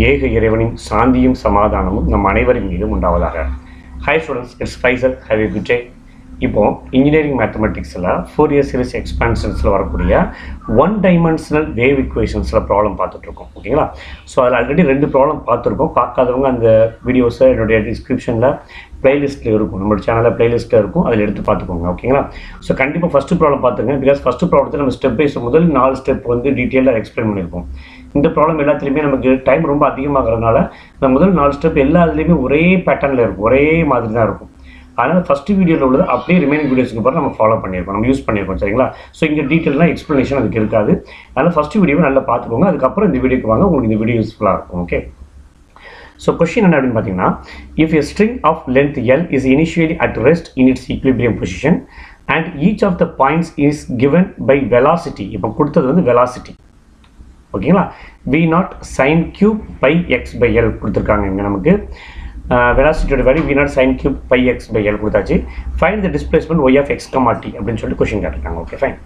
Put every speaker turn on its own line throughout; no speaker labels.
ஏக இறைவனின் சாந்தியும் சமாதானமும் நம் அனைவரின் மீதும் உண்டாவதாக. Hi students, it's Faizal. Have a good day. இப்போ இன்ஜினியரிங் மேத்தமெட்டிக்ஸில் ஃபோரியர் சீரிஸ் எக்ஸ்பான்ஷன்ஸில் வரக்கூடிய ஒன் டைமென்ஷனல் வேவ் இக்குவேஷன்ஸில் ப்ராப்ளம் பார்த்துட்ருக்கோம். ஓகேங்களா? ஸோ அதில் ஆல்ரெடி 2 ப்ராப்ளம் பார்த்துருக்கோம். பார்க்காதவங்க அந்த வீடியோஸை என்னுடைய டிஸ்கிரிப்ஷனில் ப்ளேலிஸ்ட்டில் இருக்கும், நம்மளோட சேனலில் ப்ளேலிஸ்ட்டில் இருக்கும், அதில் எடுத்து பார்த்துக்கோங்க. ஓகேங்களா? ஸோ கண்டிப்பாக ஃபஸ்ட்டு ப்ராப்ளம் பார்த்துங்க. பிகாஸ் ஃபஸ்ட்டு ப்ராப்ளத்தில் நம்ம ஸ்டெப் பை முதல் 4 ஸ்டெப் வந்து டீட்டெயிலாக எக்ஸ்பிளைன் பண்ணியிருக்கோம். இந்த ப்ராப்ளம் எல்லாத்துலேயுமே நமக்கு டைம் ரொம்ப அதிகமாகிறதுனால இந்த முதல் 4 ஸ்டெப் எல்லா இதுலேயுமே ஒரே பேட்டர்னில் இருக்கும், ஒரே மாதிரி தான் இருக்கும். அதனால் ஃபஸ்ட்டு வீடியோவில் உள்ளது அப்படியே ரிமைனிங் வீடியோஸ்க்கு பிறகு நம்ம ஃபாலோ பண்ணியிருக்கோம், நம்ம யூஸ் பண்ணியிருக்கோம். சரிங்களா? ஸோ இங்கே டீட்டெயிலாக எக்ஸ்ப்ளனேஷன் அதுக்கு இருக்காது. அதனால் ஃபஸ்ட்டு வீடியோவை நல்லா பார்த்துக்கோங்க. அதுக்கப்புறம் இந்த வீடியோக்கு வாங்க, உங்களுக்கு இந்த வீடியோ யூஸ்ஃபுல்லாக இருக்கும். ஓகே, ஸோ கொஸ்டின் என்ன அப்படின்னு பார்த்தீங்கன்னா, if a string of length L is initially at rest in its equilibrium position and each of the points is given by velocity. இப்போ கொடுத்தது வந்து வெலாசிட்டி. ஓகேங்களா? v0 sin cube pi x by l கொடுத்துருக்காங்க. இங்கே நமக்கு வெலாசிட்டியோட value v0 sin cube pi x by l கொடுத்தாச்சு. Find the displacement y of x, t அப்படின்னு சொல்லிட்டு கொஸ்டின் கேட்டிருக்காங்க. Okay, fine.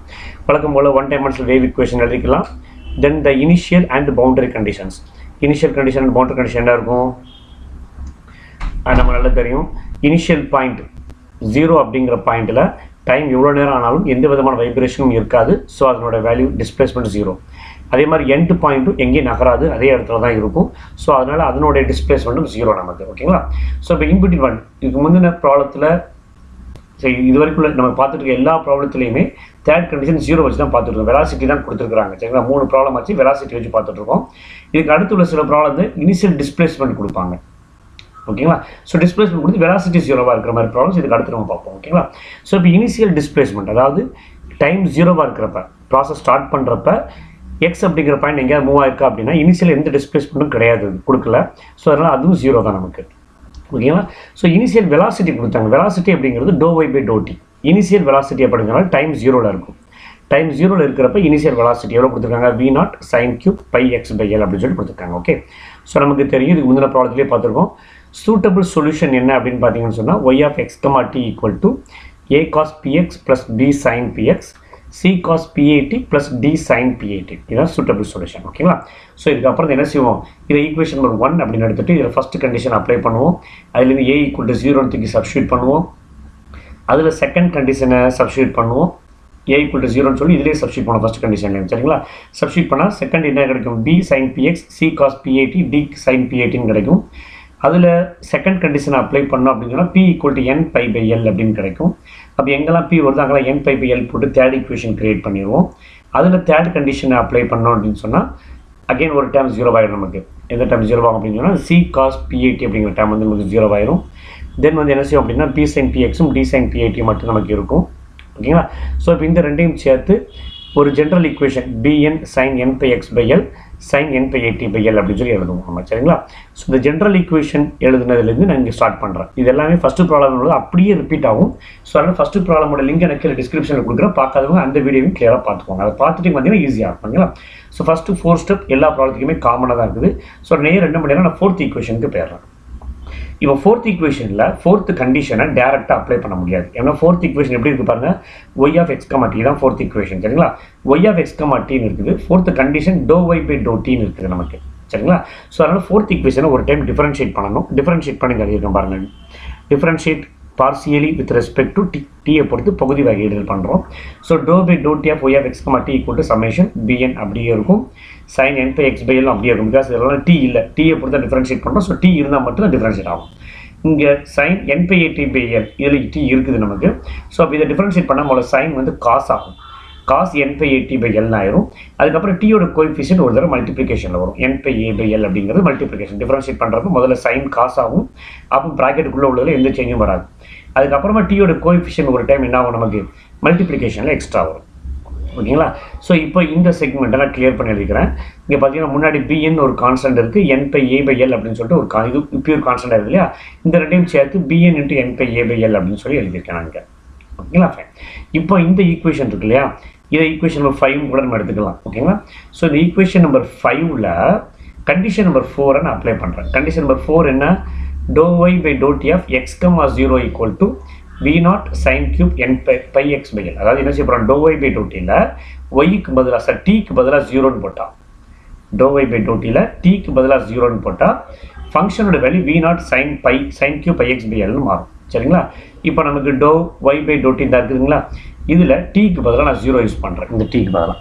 வழக்கம் போல் ஒன் டைமென்ஷனல் வேவ் இக்குவேஷன் எழுதிக்கலாம். Then the initial and boundary conditions. Initial condition and boundary condition என்ன இருக்கும் நம்ம நல்லா தெரியும். இனிஷியல் பாயிண்ட் 0 அப்படிங்கிற பாயிண்டில் டைம் எவ்வளோ நேரம் ஆனாலும் எந்த விதமான வைப்ரேஷனும் இருக்காது. ஸோ அதனோட வேல்யூ டிஸ்பிளேஸ்மெண்ட் 0. அதே மாதிரி எண்ட் பாயிண்ட்டும் எங்கேயும் நகராது, அதே இடத்துல தான் இருக்கும். ஸோ அதனால் அதனுடைய டிஸ்பிளேஸ்மெண்ட்டும் 0 நமக்கு. ஓகேங்களா? ஸோ இப்போ இன்பிட்வீன் ஒன் இதுக்கு முந்தின ப்ராப்ளத்தில் சரி இது வரைக்கும் நம்ம பார்த்துட்டு இருக்க எல்லா ப்ராப்ளத்துலையுமே தேர்ட் கண்டிஷன் 0 வச்சு தான் பார்த்துருக்கோம். வெலாசிட்டி தான் கொடுத்துருக்காங்க. சரிங்களா? 3 ப்ராப்ளம் வச்சு வெலாசிட்டி வச்சு பார்த்துட்ருக்கோம். இதுக்கு அடுத்துள்ள சில ப்ராப்ளம் வந்து இனிஷியல் டிஸ்பிளேஸ்மெண்ட் கொடுப்பாங்க. ஓகேங்களா? ஸோ டிஸ்பிளேஸ்மெண்ட் கொடுத்து வெலாசிட்டி 0வாக இருக்கிற மாதிரி ப்ராப்ளம்ஸ் இதுக்கு அடுத்து நம்ம பார்ப்போம். ஓகேங்களா? ஸோ இப்போ இனிஷியல் டிஸ்பிளேஸ்மெண்ட், அதாவது டைம் 0வாக இருக்கிறப்ப ப்ராசஸ் ஸ்டார்ட் பண்ணுறப்ப எக்ஸ் அப்படிங்கிற பாயிண்ட் எங்கேயாவது மூவ் ஆயிருக்கா அப்படின்னா இனிஷியல் எந்த டிஸ்பிளேஸ்மெண்ட்டும் கிடையாது, கொடுக்கல. ஸோ அதனால் அதுவும் 0 தான் நமக்கு. ஓகேங்களா? ஸோ இனிஷியல் வெலாசிட்டி கொடுத்தாங்க. வெலாசிட்டி அப்படிங்கிறது ∂y/∂t. இனிஷியல் வெலாசிட்டி அப்படிங்கிறனால டைம் 0ல் இருக்கும். டைம் 0ல் இருக்கிறப்ப இனிஷியல் வெலாசிட்டி எவ்வளோ கொடுத்துருக்காங்க? v0 sin cube pi x by l அப்படின்னு சொல்லி கொடுத்துருக்காங்க. ஓகே, ஸோ நமக்கு தெரியும், இதுக்கு முந்தின ப்ராப்ளத்திலே பார்த்துருக்கோம். சூட்டபிள் சொல்யூஷன் என்ன அப்படின்னு பார்த்தீங்கன்னு சொன்னால் y of x, t equal to a cos px plus b sin px c cos pat plus d sin pat. இதுதான் சூட்டபிள் சொல்யூஷன். ஓகேங்களா? ஸோ இதுக்கப்புறம் என்ன செய்வோம், இதை ஈக்குவேஷன் நம்பர் 1 அப்படின்னு எடுத்துகிட்டு இதில் ஃபஸ்ட்டு கண்டிஷன் அப்ளை பண்ணுவோம். அதுலேருந்து a ஈக்குவல் டு 0 தூக்கி சப்ஸ்டியூட் பண்ணுவோம். அதில் செகண்ட் கண்டிஷனை சப்ஸ்டியூட் பண்ணுவோம். a ஈக்குவல் டு 0ன்னு சொல்லி இதிலே சப்ஸ்டியூட் பண்ணுவோம் ஃபஸ்ட் கண்டிஷன்லேயும். சரிங்களா? சப்ஸ்டியூட் பண்ணால் செகண்ட் என்ன கிடைக்கும்? b sin px c cos pat d sin patன்னு கிடைக்கும். அதில் செகண்ட் கண்டிஷனை அப்ளை பண்ணோம் அப்படின்னு சொன்னால் p equal to n pi by l அப்படின்னு கிடைக்கும். அப்போ எங்கெல்லாம் p வருது அங்கெல்லாம் n pi by l போட்டு தேர்ட் ஈக்குவேஷன் கிரியேட் பண்ணிடுவோம். அதில் தேர்ட் கண்டிஷனை அப்ளை பண்ணோம் அப்படின்னு சொன்னால் அகைன் ஒரு டேர்ம் 0 ஆகிடும் நமக்கு. எந்த டேர்ம் 0 ஆகும் அப்படின்னு சொன்னால் c cos pat அப்படிங்கிற டேர்ம் வந்து நமக்கு 0 ஆயிரும். தென் வந்து என்ன செய்யும் அப்படின்னா p sin pxம் d sin pat மட்டும் நமக்கு இருக்கும். ஓகேங்களா? ஸோ இப்போ இந்த ரெண்டையும் சேர்த்து ஒரு general equation bn sin n pi x by l sin n pi at by l அப்படின்னு சொல்லி எழுதுவோம் நம்ம. சரிங்களா? ஸோ இந்த ஜென்ரல் ஈக்குவேஷன் எழுதுனதுலேருந்து நான் இங்கே ஸ்டார்ட் பண்ணுறேன். இது எல்லாமே ஃபஸ்ட்டு ப்ராப்ளம் அப்படியே ரிப்பீட் ஆகும். ஸோ அதனால் ஃபஸ்ட்டு ப்ராப்ளமோட லிங்க் எனக்கு டிஸ்கிரிப்ஷனில் கொடுக்குறேன். பார்க்காதவங்க அந்த வீடியோவும் கிளியராக பார்த்துக்கோங்க. அதை பார்த்துட்டு பார்த்தீங்கன்னா ஈஸியாக இருக்குங்களா? ஸோ ஃபஸ்ட்டு 4 ஸ்டெப் எல்லா ப்ராப்ளத்துக்குமே காமனாக தான் இருக்குது. ஸோ நேரம் என்ன பண்ணிடுறேன், நான் 4th ஈக்குவேஷனுக்கு போயிடுறேன். இப்போ 4th ஈக்குவேஷனில் 4th கண்டிஷனை டேரெக்டாக அப்ளை பண்ண முடியாது. ஏன்னா 4th ஈக்குவேஷன் எப்படி இருக்குது பாருங்கள், y of x, t தான் 4th ஈக்குவேஷன். சரிங்களா? y of x, tன்னு இருக்குது. 4th கண்டிஷன் ∂y/∂tன்னு இருக்குது நமக்கு. சரிங்களா? ஸோ அதனால் 4th ஈக்குவேஷனை ஒரு டைம் டிஃபரன்ஷியேட் பண்ணணும். டிஃபரன்ஷியேட் பண்ணி எழுதியிருக்கேன் பாருங்கள். Differentiate partially with respect to t பொறுத்து பகுதி வகையிடல் பண்ணுறோம். So ∂by/∂t of y of x, t equal to summation bn அப்படியே இருக்கும். sin n pi x by l அப்படியே இருக்கும். பிகாஸ் இதெல்லாம் t இல்லை, t பொறுத்து டிஃபரன்ஷியேட் பண்ணுறோம். ஸோ t இருந்தால் மட்டும் தான் டிஃபரன்ஷியேட் ஆகும். இங்கே sin n pi at by l இதில் t இருக்குது நமக்கு. ஸோ அப்போ இதை டிஃபரன்ஷியேட் பண்ணால் முதல்ல sin வந்து cos ஆகும். cos n pi at by l ஆயிரும். அதுக்கப்புறம் t யோட கோஎஃபிஷியன்ட் ஒரு தடவை மல்டிப்ளிகேஷனில் வரும். n pi a by l அப்படிங்கிறது மல்டிப்ளிகேஷன். டிஃபரன்ஷியேட் பண்ணுறப்ப முதல்ல sin cos ஆகும். அப்போ ப்ராக்கெட்டுக்குள்ளே உள்ளதில் எந்த சேஞ்சும் வராது. அதுக்கப்புறமா t யோட கோஎஃபிஷியன்ட் ஒரு டைம் என்ன ஆகும், நமக்கு மல்டிப்ளிகேஷனில் எக்ஸ்ட்ரா வரும். ஓகேங்களா? ஸோ இப்போ இந்த செக்மெண்ட்டை நான் கிளியர் பண்ணி எழுதிக்கிறேன். இங்கே பார்த்தீங்கன்னா முன்னாடி bn ஒரு கான்ஸ்டன்ட் இருக்குது, n pi a by l அப்படின்னு சொல்லிட்டு ஒரு இது பியூர் கான்ஸ்டன்ட் இருக்குது இல்லையா? இந்த ரெண்டையும் சேர்த்து bn into n pi a by l அப்படின்னு சொல்லி எழுதியிருக்கேன் நான் இங்கே. ஓகேங்களா? ஃபைன். இப்போ இந்த ஈக்குவேஷன் இருக்கு இல்லையா, இதை ஈக்குவேஷன் நம்பர் 5 கூட நம்ம எடுத்துக்கலாம். ஓகேங்களா? ஸோ இந்த ஈக்குவேஷன் நம்பர் 5ல் கண்டிஷன் நம்பர் 4 நான் அப்ளை பண்ணுறேன். கண்டிஷன் நம்பர் 4 என்ன? ∂y/∂t of x, 0 equal to v0 sin cube n pi x by l. அதாவது என்ன செய்ய போகிறோம், ∂y/∂tல yக்கு பதிலாக tக்கு பதிலாக 0ன்னு போட்டால் dou y by dou t ல t-க்கு பதிலாக 0ன்னு போட்டால் ஃபங்க்ஷனோட value v0 sin q pi x by Lன்னு மாறும். சரிங்களா? இப்போ நமக்கு dou y by dou t தான் இருக்குதுங்களா? இதில் t-க்கு பதிலாக நான் 0 யூஸ் பண்ணுறேன். இந்த t-க்கு பதிலாக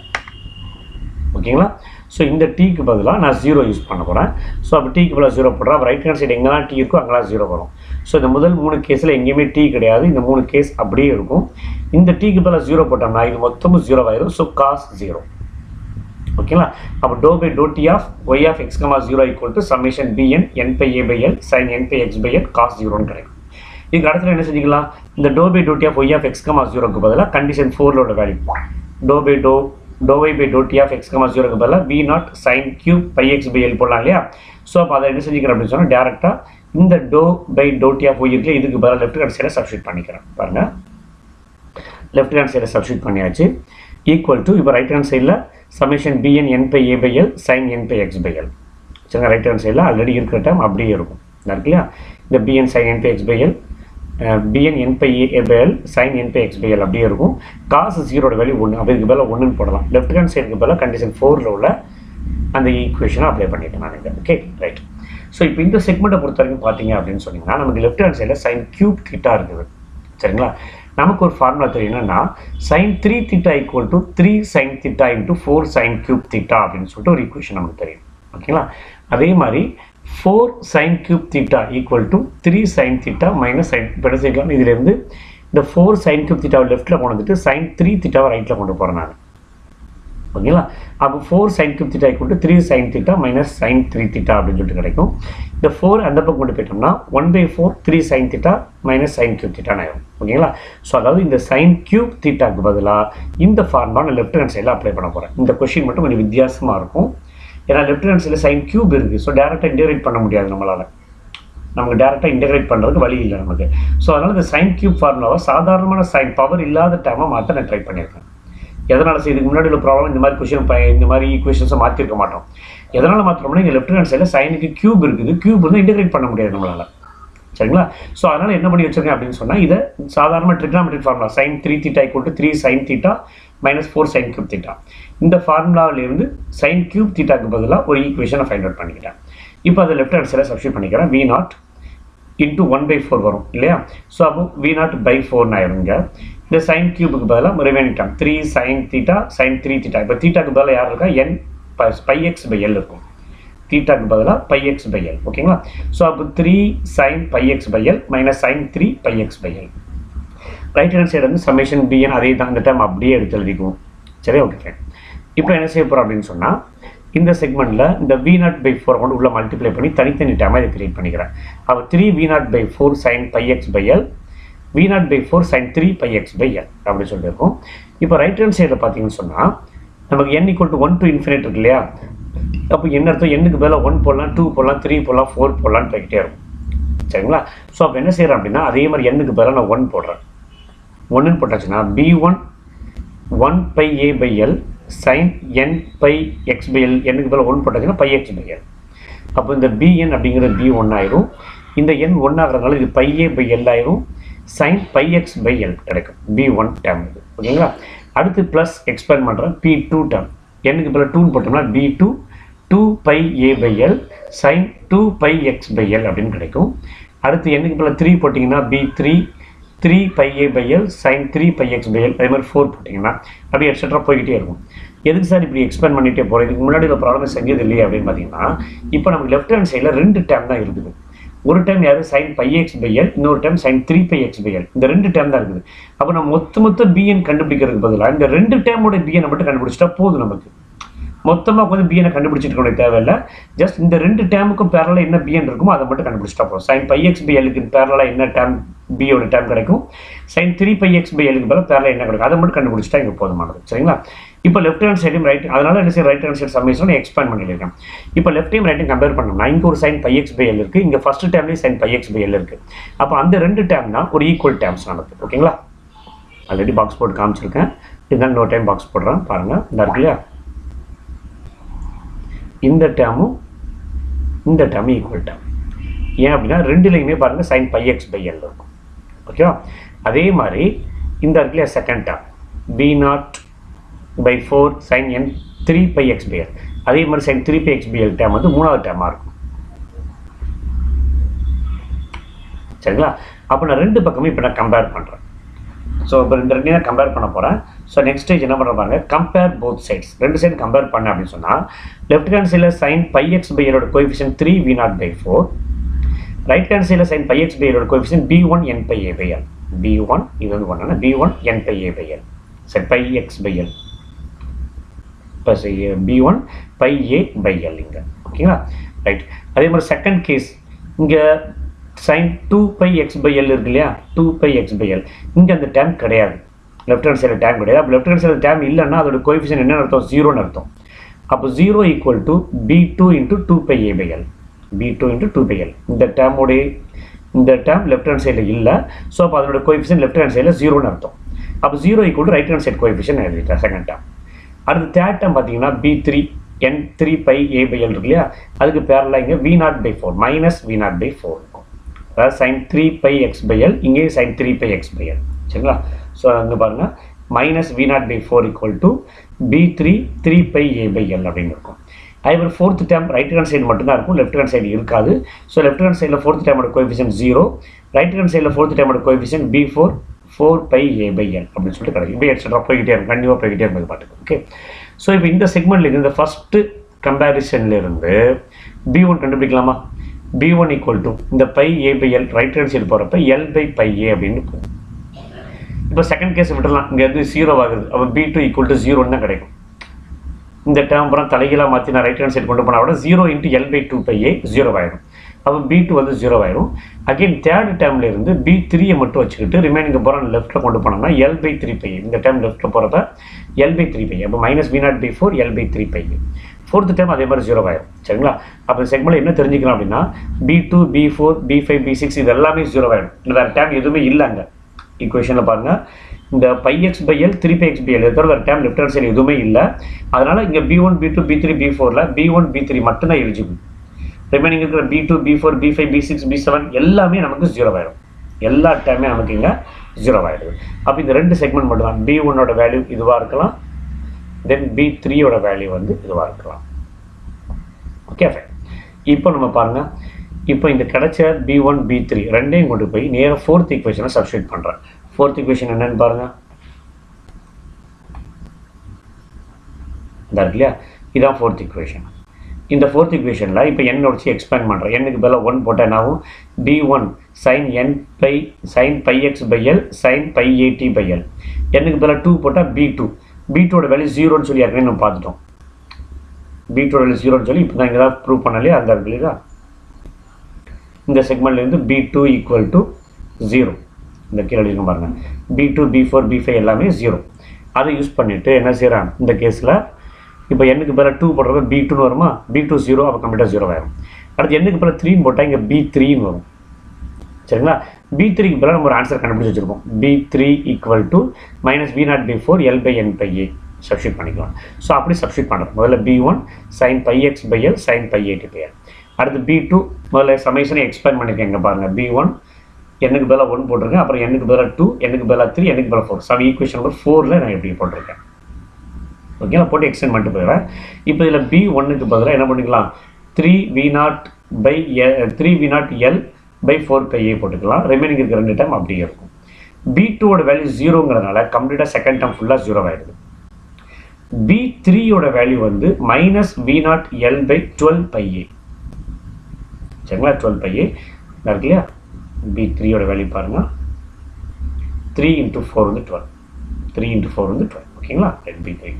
ஓகேங்களா? ஸோ இந்த t-க்கு பதிலாக நான் 0 யூஸ் பண்ண போகிறேன். ஸோ அப்போ t-க்கு பதிலாக 0 போடுறேன். அப்போ ரைட் ஹேண்ட் சைடு எங்கெல்லாம் t இருக்கோ அங்கெல்லாம் 0 வரும். ஸோ இந்த முதல் 3 கேஸில் எங்கேயுமே t கிடையாது. இந்த 3 கேஸ் அப்படியே இருக்கும். இந்த t-க்கு பதிலாக 0 போட்டோம்னா இது மொத்தமும் 0 ஆயிரும். So cos 0. ஓகேங்களா? அப்போ dou by dou t of y of x, 0 equal to summation bn n pi a by l sin n pi x by l cos 0ன்னு கிடைக்கும். இதுக்கு அடுத்து என்ன செஞ்சுக்கலாம்? இந்த dou by dou t of y of x, 0க்கு பதிலாக condition 4 ஓட value dou y by dou t of x, 0க்கு பதிலாக v0 sin q pi x by l போடலாம் இல்லையா? ஸோ அப்போ அதை என்ன செஞ்சுக்கிறேன் அப்படின்னு சொன்னால் டேரெக்டாக இந்த dou by dou t of y இருக்கு இதுக்கு பதிலாக லெஃப்ட் ஹேண்ட் சைடில் சப்ஸ்டியூட் பண்ணிக்கிறேன். பாருங்கள், லெஃப்ட் ஹேண்ட் சைடில் சப்ஸ்டியூட் பண்ணியாச்சு. ஈக்குவல் டு இப்போ ரைட் ஹேண்ட் சைடில் summation bn n pi a by l sin n pi x by l. சரிங்க, ரைட் ஹேண்ட் சைடில் ஆல்ரெடி இருக்கிற டைம் அப்படியே இருக்கும். இருக்கு இல்லையா? இந்த bn sin n pi x by l bn n pi a by l sin n pi x by l அப்படியே இருக்கும். cos 0 value 1. அப்போ இதுக்கு பதிலாக 1ன்னு போடலாம். லெஃப்ட் ஹேண்ட் சைடுக்கு பதிலாக கண்டிஷன் 4ல் உள்ள அந்த ஈக்குவேஷனை அப்ளை பண்ணிட்டேன் நான் இங்கே. Okay, right. ஸோ இப்போ இந்த செக்மெண்ட்டை பொறுத்த வரைக்கும் பார்த்தீங்க அப்படின்னு சொன்னீங்கன்னா நமக்கு லெஃப்ட் ஹேண்ட் சைடில் sin cube theta இருக்குது. சரிங்களா? நமக்கு ஒரு ஃபார்முலா தெரியும், என்னன்னா sin 3 theta equal to 3 sin theta into 4 sin cube theta அப்படின்னு சொல்லிட்டு ஒரு ஈக்குவேஷன் நமக்கு தெரியும். ஓகேங்களா? அதே மாதிரி 4 sin cube theta equal to 3 sin theta minus sin. இப்போ என்ன செய்யலாம்? இதிலிருந்து இந்த 4 sin cube theta லெஃப்ட்டில் கொண்டு வந்துட்டு sin 3 theta ரைட்டில் கொண்டு போகிறேன் நான். ஓகேங்களா? அப்போ 4 sin cube theta equal to 3 sin theta minus sin 3 theta அப்படின்னு சொல்லிட்டு கிடைக்கும். இந்த 4 அந்த பக்கம் கொண்டு போயிட்டோம்னா 1/4 3 sin theta minus sin cube theta ஆயிடும். ஓகேங்களா? ஸோ அதாவது இந்த sin cube thetaக்கு பதிலாக இந்த ஃபார்முலா நான் லெஃப்ட் ஹேண்ட் சைடில் அப்ளை பண்ண போகிறேன். இந்த கொஸ்டின் மட்டும் கொஞ்சம் வித்தியாசமாக இருக்கும். ஏன்னா லெஃப்ட் ஹேண்ட் சைடில் sin cube இருக்குது. ஸோ டேரெக்டாக இன்டெகிரேட் பண்ண முடியாது நம்மளால். நமக்கு டேரெக்டாக இன்டெகிரேட் பண்ணுறதுக்கு வழி இல்லை நமக்கு. ஸோ அதனால் இந்த sin cube ஃபார்முலாவை சாதாரணமான sin பவர் இல்லாத டைமாக மாற்ற நான் ட்ரை பண்ணியிருக்கேன். எதனால் இதுக்கு முன்னாடி உள்ள ப்ராப்ளம் இந்த மாதிரி கொஸ்டின் இந்த மாதிரி ஈக்குவேஷன்ஸை மாற்றிருக்க மாட்டோம். எதனால் மாற்றோம்னா இங்கே லெஃப்ட் ஹேண்ட் சைடில் சைனுக்கு கியூப் இருக்குது. கியூப் வந்து இன்டெகிரேட் பண்ண முடியாது நம்மளால். சரிங்களா? ஸோ அதனால் என்ன பண்ணி வச்சிருக்கேன் அப்படின்னு சொன்னால் இதை சாதாரண trigonometric formula sin 3 theta equal to 3 sin theta minus 4 sin cube theta. இந்த ஃபார்முலாவிலிருந்து sin cube thetaக்கு பதிலாக ஒரு ஈக்குவேஷனை ஃபைண்ட் அவுட் பண்ணிக்கிட்டேன். இப்போ அதை லெஃப்ட் ஹேண்ட் சைடில் சப்ஸ்டியூட் பண்ணிக்கிறேன். v0 into 1/4 வரும் இல்லையா? ஸோ அப்போ v0/4 ஆயிருங்க. இந்த sin கியூபுக்கு பதிலாக remaining term 3 sin theta sin 3 theta. இப்போ தீட்டாக்கு பதிலாக யார் இருக்கா? n pi x by l இருக்கும். தீட்டாக்கு பதிலாக pi x by l. ஓகேங்களா? ஸோ அப்போ 3 sin pi x by l minus sin 3 pi x by l. Right hand side வந்து சமேஷன் bn அதே தான் இந்த டைம் அப்படியே எடுத்து எழுதிக்குவோம். சரி, ஓகே ஃபைன். இப்போ என்ன செய்ய போகிறோம் அப்படின்னு சொன்னால் இந்த செக்மெண்ட்டில் இந்த v0/4 கொண்டு உள்ள மல்டிப்ளை பண்ணி தனித்தனி டைமாக இதை கிரியேட் பண்ணிக்கிறேன். அப்போ 3 v0/4 sin pi x by l v0/4 sin 3 pi x by l அப்படின்னு சொல்லிட்டு இருக்கும். இப்போ ரைட் ஹேண்ட் சைடில் பார்த்தீங்கன்னு சொன்னால் நமக்கு n equal to 1 to infinite இருக்கு இல்லையா? அப்போ என்ன அர்த்தம்? n-க்கு பதிலாக 1 போடலாம், 2 போடலாம், 3 போடலாம், 4 போடலான்னு போய்கிட்டே இருக்கும். சரிங்களா? ஸோ அப்போ என்ன செய்கிறேன் அப்படின்னா அதே மாதிரி n-க்கு பதிலாக நான் 1 போடுறேன். 1ன்னு போட்டாச்சுன்னா b1 1 pi a by l sin n pi x by l. n-க்கு பதிலாக 1 போட்டாச்சுன்னா pi x by l. அப்போ இந்த bn அப்படிங்கிறது b1 ஆயிரும். இந்த n 1 ஆகிறதுனால இது pi a by l ஆயிரும். sin pi x by l கிடைக்கும். b1 டேர்ம் இது. ஓகேங்களா? அடுத்து ப்ளஸ் எக்ஸ்பேண்ட் பண்ணுறேன் p2 டேர்ம். n-க்கு பதிலாக 2 போட்டோம்னா b2 2 pi a by l sin 2 pi x by l அப்படின்னு கிடைக்கும். அடுத்து n-க்கு பதிலாக 3 போட்டிங்கன்னா b3 3 pi a by l sin 3 pi x by l. அதே மாதிரி 4 போட்டிங்கன்னா அப்படியே எக்ஸட்ரா போய்கிட்டே இருக்கும். எதுக்கு சார் இப்படி எக்ஸ்பேண்ட் பண்ணிகிட்டே போகிறோம்? இதுக்கு முன்னாடி இந்த ப்ராப்ளம் செஞ்சது இல்லையே அப்படின்னு பார்த்தீங்கன்னா இப்போ நமக்கு லெஃப்ட் ஹேண்ட் சைடில் 2 டேர்ம் தான் இருக்குது. ஒரு டைம் யாரு sin pi x by l, இன்னொரு time sin 3 pi x by l. இந்த 2 டேர்ம் தான் இருக்குது. அப்போ நம்ம மொத்த bn கண்டுபிடிக்கிறதுக்கு பதிலாக இந்த 2 டேர்மோட bn மட்டும் கண்டுபிடிச்சிட்டா போதும். நமக்கு மொத்தமாக கொஞ்சம் bn கண்டுபிடிச்சிட்டு இருக்க தேவையில்லை. ஜஸ்ட் இந்த 2 டேர்முக்கும் பேரலாக என்ன bn இருக்குமோ அதை மட்டும் கண்டுபிடிச்சிட்டா போதும். sin pi x by l க்கு பேரலாக என்ன டேர்ம் b-யோட டேர்ம் கிடைக்கும், sin 3 pi x by l க்கு பதிலாக பேரலாக என்ன கிடைக்கும் அதை மட்டும் கண்டுபிடிச்சிட்டா இங்கே போதுமானது. சரிங்களா? இப்போ லெஃப்ட் ஹேண்ட் சைடும் ரைட், அதனால என்ன செய்ய right hand side summation expand பண்ணியிருக்கேன். இப்போ லெஃப்டையும் ரைட்டையும் கம்பேர் பண்ணோம்னா இங்கே ஒரு sin pi x by l இருக்குது, இங்கே first டேர்ம்லேயும் sin pi x by l இருக்குது. அப்போ அந்த 2 டேர்ம் தான் ஒரு ஈக்குவல் டேர்ம்ஸ் நமக்கு. ஓகேங்களா? ஆல்ரெடி பாக்ஸ் போட்டு காமிச்சிருக்கேன். இதுதான் இன்னொரு டைம் பாக்ஸ் போடுறேன் பாருங்கள். இந்த இருக்கு இல்லையா? இந்த டேர்மும் இந்த டேர்மும் ஈக்குவல் டேர்ம். ஏன் அப்படின்னா ரெண்டுலேயுமே பாருங்கள் sin pi x by l இருக்கும். ஓகேவா? அதே மாதிரி இந்த இருக்கு இல்லையா second term b0/4 sin n 3 pi x by l. அதே மாதிரி sin 3 pi x by l term வந்து மூணாவது டேமாக இருக்கும். சரிங்களா? அப்போ நான் ரெண்டு பக்கமும் இப்போ நான் கம்பேர் பண்ணுறேன். ஸோ இப்போ இந்த ரெண்டையும் நான் கம்பேர் பண்ண போகிறேன். ஸோ நெக்ஸ்ட் ஸ்டேஜ் என்ன பண்ணுறாங்க, கம்பேர் போத் சைட்ஸ். ரெண்டு சைடு கம்பேர் பண்ண அப்படின்னு சொன்னால் லெஃப்ட் ஹேண்ட் சைடில் sin pi x by l ஓட கோஎஃபிஷியன்ட் 3v0/4, ரைட் ஹேண்ட் சைடில் sin pi x by l ஓட coefficient b1 n pi a by l. b1 இது வந்து ஒன்றுனா b1 n pi a by l, சரி pi x by l plus b1 pi a by l இங்கே. ஓகேங்களா? Right. அதே மாதிரி செகண்ட் கேஸ் இங்கே sin 2 pi x by l இருக்கு இல்லையா, 2 pi x by l இங்கே அந்த டேம் கிடையாது, லெஃப்ட் ஹேண்ட் சைடில் டேம் கிடையாது. அப்போ லெஃப்ட் ஹேண்ட் சைடில் டேம் இல்லைன்னா அதோட கோஎஃபிஷியன்ட் என்ன அர்த்தம், 0ன்னு அர்த்தம். அப்போ 0 equal to b2 into 2 pi a by l, b2 into 2 pi l. இந்த டேம் லெஃப்ட் ஹேண்ட் சைடில் இல்லை. ஸோ அப்போ அதோட கோஎஃபிஷியன்ட் லெஃப்ட் ஹேண்ட் சைடில் 0ன்னு அர்த்தம். அப்போ 0 equal to right hand side coefficient எழுதிட்டேன் செகண்ட் டேம். அடுத்து தேர்ட் டேம் பார்த்தீங்கன்னா b3 n 3 pi a by l இருக்கு இல்லையா, அதுக்கு பேரலாக இங்கே v0/4 மைனஸ் v0/4 இருக்கும். அதாவது sin 3 pi x by l இங்கேயும் sin 3 pi x by l. சரிங்களா? ஸோ அங்கே பாருங்கள் minus v0/4 equal to b3 3 pi a by l அப்படின்னு இருக்கும். அதே மாதிரி fourth dam right hand side மட்டும்தான் இருக்கும், லெஃப்ட் ஹேண்ட் சைடு இருக்காது. ஸோ லெஃப்ட் ஹேண்ட் சைடில் ஃபோர்த் டேமோட கோஎஃபிஷியன்ட் 0, ரைட் ஹேண்ட் சைடில் fourth டேமோட coefficient b4 4 pi a by l அப்படின்னு சொல்லிட்டு கிடைக்கும். இப்படி எக்ஸ்ட்ரா போய்கிட்டே இருக்கும், கண்டிப்பாக போய்கிட்டே இருக்கும் பாட்டுக்கு. ஓகே. ஸோ இப்போ இந்த செக்மெண்ட்லேருந்து இந்த ஃபஸ்ட்டு கம்பேரிசன்லேருந்து b1 கண்டுபிடிக்கலாமா? b1 ஈக்குவல் டு இந்த pi a by l right hand side போகிறப்ப l/pi a அப்படின்னு போகும். இப்போ செகண்ட் கேஸ் விட்டுடலாம், இங்கே வந்து 0 ஆகுது. அப்போ b2 ஈக்குவல் டு 0 தான் கிடைக்கும். இந்த டேம் அப்புறம் தலைகீழாக மாற்றி நான் ரைட் ஹேண்ட் சைடு கொண்டு போனால் விட 0 இன்ட்டு l/2 pi a 0 ஆயிடும். அப்போ b2 வந்து 0 ஆயிடும். அகெயின் தேர்ட் டேர்மில் இருந்து b3 மட்டும் வச்சுக்கிட்டு ரிமைனிங் போகிற லெஃப்ட்டில் கொண்டு போனோம்னா l/3 pi a. இந்த டேம் லெஃப்ட்டில் போகிறப்ப l/3 pi a. அப்போ minus v0/4 l/3 pi a. Fourth time அதே மாதிரி 0 ஆயிடும். சரிங்களா? அப்போ செக்மெண்ட்டில் என்ன தெரிஞ்சுக்கலாம் அப்படின்னா b2 b4 b5 b6 இது எல்லாமே 0 ஆயிடும். இந்த வேறு டேம் எதுவுமே இல்லை அங்கே ஈக்குவேஷனில் பாருங்கள். இந்த pi x by l 3 pi x by l தவிர வேறு டேம் லெஃப்ட் ஹேண்ட் சைடு எதுவுமே இல்லை. அதனால் இங்கே b1 b2 b3 b4ல் b1 b3 மட்டும்தான் எலிஜிபிள். ரிமைனிங் இருக்கிற b2 b4 b5 b6 b7 எல்லாமே நமக்கு 0 ஆயிடும். எல்லா டைமே நமக்கு இங்கே 0 ஆயிடுது. அப்போ இந்த ரெண்டு செக்மெண்ட் மட்டும் தான். b1ஓட வேல்யூ இதுவாக இருக்கலாம், தென் b3யோட வேல்யூ வந்து இதுவாக இருக்கலாம். Okay fine. இப்போ நம்ம பாருங்கள், இப்போ இந்த கிடைச்ச b1 b3 ரெண்டையும் கொண்டு போய் நேராக ஃபோர்த் ஈக்குவேஷனை சப்ஸ்டியூட் பண்ணுறேன். ஃபோர்த் ஈக்குவேஷன் என்னன்னு பாருங்கள், இதாக இருக்கு இல்லையா, இதுதான் ஃபோர்த் ஈக்குவேஷன். இந்த ஃபோர்த் ஈக்குவேஷனில் இப்போ n வச்சு எக்ஸ்பேண்ட் பண்ணுறேன். n-க்கு பதிலாக 1 போட்டால் என்னாகும், b1 sin pi x by l sin pi a t by l. n-க்கு பதிலாக 2 போட்டால் b2ஓட வேல்யூ 0ன்னு சொல்லி ஏற்கனவே நம்ம பார்த்துட்டோம். b2ஓட வேல்யூ 0ன்னு சொல்லி இப்போ தான் இங்கே தான் ப்ரூவ் பண்ணலையே, அந்த இருக்கு இல்லையா. இந்த செக்மெண்ட்லேருந்து b2 ஈக்குவல் டு 0 இந்த கீழே எழுதிக்க பாருங்கள். b2 b4 b5 எல்லாமே 0. அதை யூஸ் பண்ணிவிட்டு என்ன செய்கிறான் இந்த கேஸில், இப்போ n-க்கு பதிலாக 2 போடுறப்ப b2ன்னு வருமா, b2 0 அப்போ கம்ப்ளீட்டாக 0 ஆயிடும். அடுத்து n-க்கு பதிலாக 3 போட்டால் இங்கே b3ன்னு வரும். சரிங்களா? b3க்கு பதிலாக நம்ம ஒரு ஆன்சர் கண்டுபிடிச்சி வச்சுருக்கோம். b3 equal to minus v0/4 l/n pi a substitute பண்ணிக்கலாம். ஸோ அப்படி சப்ஸ்டியூட் பண்ணுறோம். முதல்ல b1 sin pi x by l sin pi a t by l. அடுத்து b2 முதல்ல சமேஷனை எக்ஸ்பேண்ட் பண்ணியிருக்கேன். இங்கே பாருங்கள், b1 n-க்கு பதிலாக 1 போட்டிருக்கேன், அப்புறம் n-க்கு பதிலாக 2, n-க்கு பதிலாக 3, n-க்கு பதிலாக 4. ஸோ ஈக்குவேஷன் நம்பர் 4ல் நான் எப்படி போட்டிருக்கேன். ஓகே, நான் போட்டு எக்ஸ்டெண்ட் பண்ணிட்டு போயிடுவேன். இப்போ இதில் b1க்கு பதிலாக என்ன பண்ணிக்கலாம், 3v0 l by 4 pi a போட்டுக்கலாம். ரிமைனிங் இருக்கிற ரெண்டு டைம் அப்படியே இருக்கும். b2ஓட வேல்யூ 0ங்கிறதுனால கம்ப்ளீட்டாக செகண்ட் டைம் ஃபுல்லாக 0 ஆகிடுது. b3யோட வேல்யூ வந்து minus v0 l by 12 pi a. சரிங்களா? 12 pi a இருக்கு இல்லையா. b3யோட வேல்யூ பாருங்கள், 3 into 4 வந்து 12, 3 into 4 வந்து 12. ஓகேங்களா? b3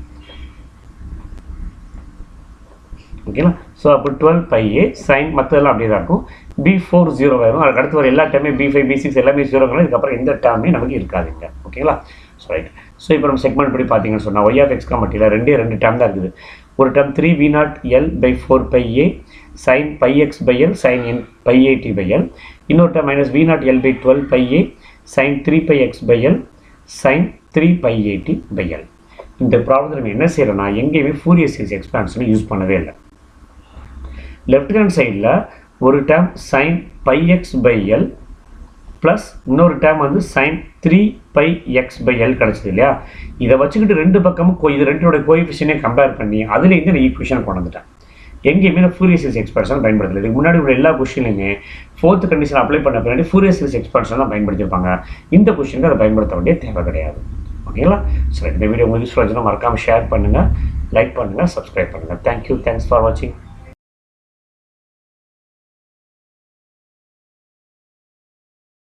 ஓகேங்களா. ஸோ அப்போ 12 pi a சைன் மற்றதெல்லாம் அப்படியே தான் இருக்கும். b4 0 ஆயிரும். அதுக்கு அடுத்து வர எல்லா டைமே b5 b6 எல்லாமே 0ங்கிறோம். இதுக்கப்புறம் எந்த டேமே நமக்கு இருக்காதுங்க. ஓகேங்களா? So right. ஸோ இப்போ நம்ம செக்மெண்ட் படி பார்த்தீங்கன்னு சொன்னால் y of x மட்டியில் ரெண்டு டேம் தான் இருக்குது. ஒரு dam 3v0 l by 4 pi a sin pi x by l sin n pi a t by l. இன்னொரு dam minus v0 l by 12 pi a sin 3 pi x by l sin 3 pi a t by l. இந்த ப்ராப்ளத்தில் நம்ம என்ன செய்யறோம்னா, எங்கேயுமே Fourier series எக்ஸ்பான்ஷனை use பண்ணவே இல்லை. Left hand சைடில் ஒரு term sin pi x by l plus இன்னொரு டேர்ம் வந்து sin 3πx/L கிடச்சிது இல்லையா? இதை வச்சுக்கிட்டு ரெண்டு பக்கமும் இது ரெண்டோட கோஎஃபிஷியன்ட்டை கம்பேர் பண்ணி அதுலேருந்து நான் ஈக்குவேஷன் கொண்டு வந்துட்டேன். எங்கேயுமே நான் ஃபோரியர் சீரிஸ் எக்ஸ்பான்ஷன் பயன்படுத்தலை. இதுக்கு முன்னாடி உள்ள எல்லா கொஸ்டின்லையுமே ஃபோர்த் கண்டிஷன் அப்ளை பண்ண பின்னாடி ஃபோரியர் சீரிஸ் எக்ஸ்பான்ஷன் தான் பயன்படுத்தியிருப்பாங்க. இந்த கொஸ்டினுக்கு அதை பயன்படுத்த வேண்டிய தேவை கிடையாது. ஓகேங்களா? ஸோ இந்த வீடியோ உங்களுக்கு யூஸ்ஃபுல்லாக இருந்துச்சுன்னா மறக்காமல் ஷேர் பண்ணுங்கள், லைக் பண்ணுங்கள், சப்ஸ்கிரைப் பண்ணுங்கள். தேங்க்யூ, தேங்க்ஸ் ஃபார் வாட்சிங்.